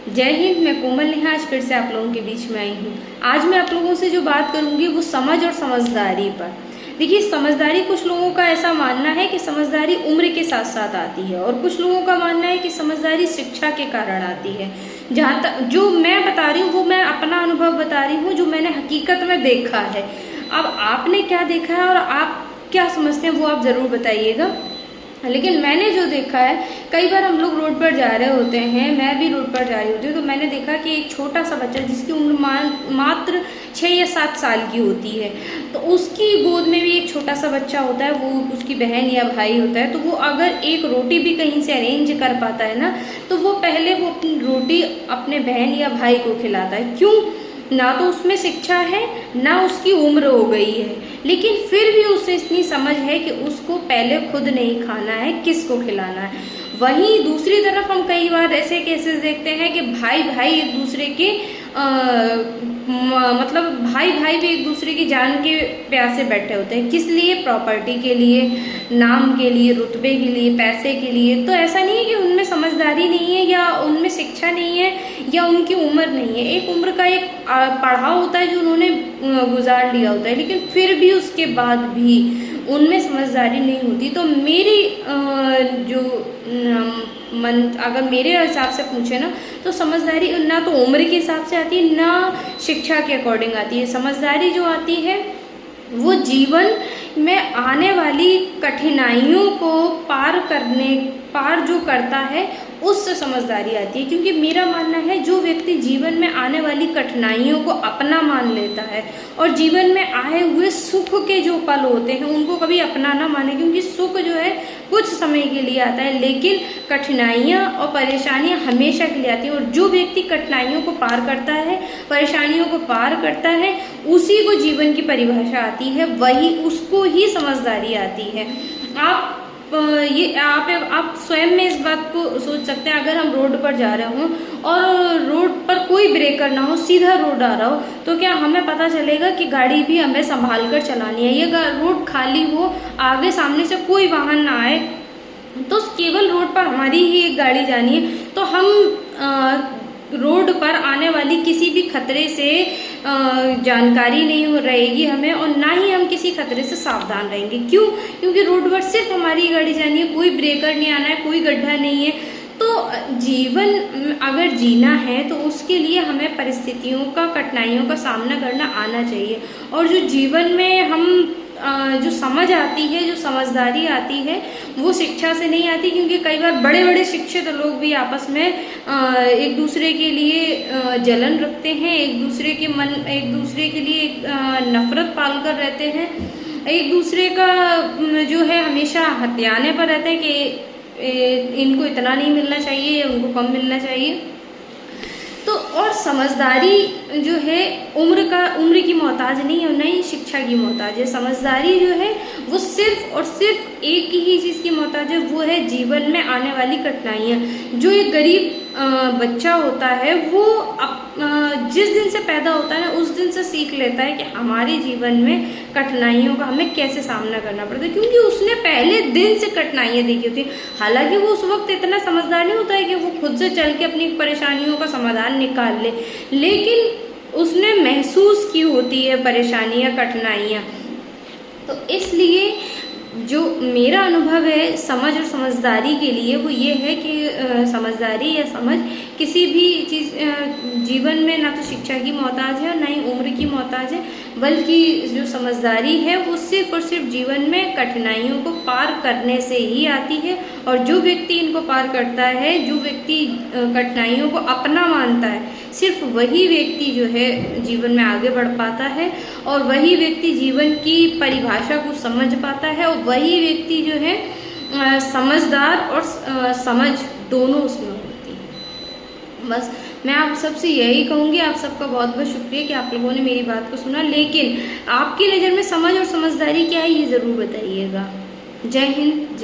जय हिंद। मैं कोमल नेहा आज फिर से आप लोगों के बीच में आई हूँ। आज मैं आप लोगों से जो बात करूँगी वो समझ और समझदारी पर। देखिए, समझदारी, कुछ लोगों का ऐसा मानना है कि समझदारी उम्र के साथ साथ आती है और कुछ लोगों का मानना है कि समझदारी शिक्षा के कारण आती है। जहाँ तक जो मैं बता रही हूँ वो मैं अपना अनुभव बता रही हूँ, जो मैंने हकीकत में देखा है। अब आपने क्या देखा है और आप क्या समझते हैं वो आप ज़रूर बताइएगा। लेकिन मैंने जो देखा है, कई बार हम लोग रोड पर जा रहे होते हैं, मैं भी रोड पर जा रही होती हूँ, तो मैंने देखा कि एक छोटा सा बच्चा जिसकी उम्र मात्र 6 या 7 साल की होती है, तो उसकी गोद में भी एक छोटा सा बच्चा होता है, वो उसकी बहन या भाई होता है। तो वो अगर एक रोटी भी कहीं से अरेंज कर पाता है ना, तो वो पहले वो अपनी रोटी अपने बहन या भाई को खिलाता है। क्यों? ना तो उसमें शिक्षा है, ना उसकी उम्र हो गई है, लेकिन फिर भी उसे इतनी समझ है कि उसको पहले खुद नहीं खाना है, किसको खिलाना है। वहीं दूसरी तरफ हम कई बार ऐसे केसेस देखते हैं कि भाई भाई एक दूसरे के मतलब भाई भाई भी एक दूसरे की जान के प्यासे बैठे होते हैं। किस लिए? प्रॉपर्टी के लिए, नाम के लिए, रुतबे के लिए, पैसे के लिए। तो ऐसा नहीं है कि उनमें समझदारी नहीं है या उनमें शिक्षा नहीं है या उनकी उम्र नहीं है। एक उम्र का एक पड़ाव होता है जो उन्होंने गुजार लिया होता है, लेकिन फिर भी उसके बाद भी उनमें समझदारी नहीं होती। तो मेरी अगर मेरे हिसाब से पूछे ना, तो समझदारी ना तो उम्र के हिसाब से आती है, ना शिक्षा के अकॉर्डिंग आती है। समझदारी जो आती है वो जीवन में आने वाली कठिनाइयों को पार जो करता है उससे समझदारी आती है। क्योंकि मेरा मानना है, जो व्यक्ति जीवन में आने वाली कठिनाइयों को अपना मान लेता है और जीवन में आए हुए सुख के जो पल होते हैं उनको कभी अपना ना माने, क्योंकि सुख जो है कुछ समय के लिए आता है, लेकिन कठिनाइयाँ और परेशानियाँ हमेशा के लिए आती हैं। और जो व्यक्ति कठिनाइयों को पार करता है, परेशानियों को पार करता है, उसी को जीवन की परिभाषा आती है, वही उसको ही समझदारी आती है। आप स्वयं में इस बात को सोच सकते हैं। अगर हम रोड पर जा रहे हों और रोड पर कोई ब्रेकर ना हो, सीधा रोड आ रहा हो, तो क्या हमें पता चलेगा कि गाड़ी भी हमें संभाल कर चलानी है? ये रोड खाली हो, आगे सामने से कोई वाहन ना आए, तो केवल रोड पर हमारी ही एक गाड़ी जानी है, तो हम रोड पर आने वाली किसी भी खतरे से जानकारी नहीं हो रहेगी हमें, और ना ही हम किसी खतरे से सावधान रहेंगे। क्यों? क्योंकि रोड पर सिर्फ हमारी गाड़ी जानी है, कोई ब्रेकर नहीं आना है, कोई गड्ढा नहीं है। तो जीवन अगर जीना है तो उसके लिए हमें परिस्थितियों का, कठिनाइयों का सामना करना आना चाहिए। और जो जीवन में हम जो समझ आती है, जो समझदारी आती है, वो शिक्षा से नहीं आती। क्योंकि कई बार बड़े बड़े शिक्षित लोग भी आपस में एक दूसरे के लिए जलन रखते हैं, एक दूसरे के लिए नफरत पाल कर रहते हैं, एक दूसरे का जो है हमेशा हथियाने पर रहते हैं कि इनको इतना नहीं मिलना चाहिए, उनको कम मिलना चाहिए। तो और समझदारी जो है उम्र की मोहताज नहीं है और नहीं शिक्षा की मोहताज है। समझदारी जो है वो सिर्फ और सिर्फ एक ही चीज़ की मोहताज है, वो है जीवन में आने वाली कठिनाइयाँ। जो एक गरीब बच्चा होता है वो जिस दिन से पैदा होता है ना, उस दिन से सीख लेता है कि हमारे जीवन में कठिनाइयों का हमें कैसे सामना करना पड़ता है, क्योंकि उसने पहले दिन से कठिनाइयाँ देखी होती हैं। हालांकि वो उस वक्त इतना समझदार नहीं होता है कि वो खुद से चल के अपनी परेशानियों का समाधान निकाल ले, लेकिन उसने महसूस की होती है परेशानियाँ, कठिनाइयाँ। तो इसलिए जो मेरा अनुभव है समझ और समझदारी के लिए, वो ये है कि समझदारी या समझ किसी भी चीज़ जीवन में ना तो शिक्षा की मोहताज है और ना ही उम्र की मोहताज है, बल्कि जो समझदारी है वो सिर्फ और सिर्फ जीवन में कठिनाइयों को पार करने से ही आती है। और जो व्यक्ति इनको पार करता है, जो व्यक्ति कठिनाइयों को अपना मानता है, सिर्फ वही व्यक्ति जो है जीवन में आगे बढ़ पाता है, और वही व्यक्ति जीवन की परिभाषा को समझ पाता है, और वही व्यक्ति जो है समझदार और समझ दोनों उसमें होती है। बस मैं आप सबसे यही कहूँगी। आप सबका बहुत बहुत शुक्रिया कि आप लोगों ने मेरी बात को सुना। लेकिन आपकी नज़र में समझ और समझदारी क्या है, ये ज़रूर बताइएगा। जय हिंद, जय।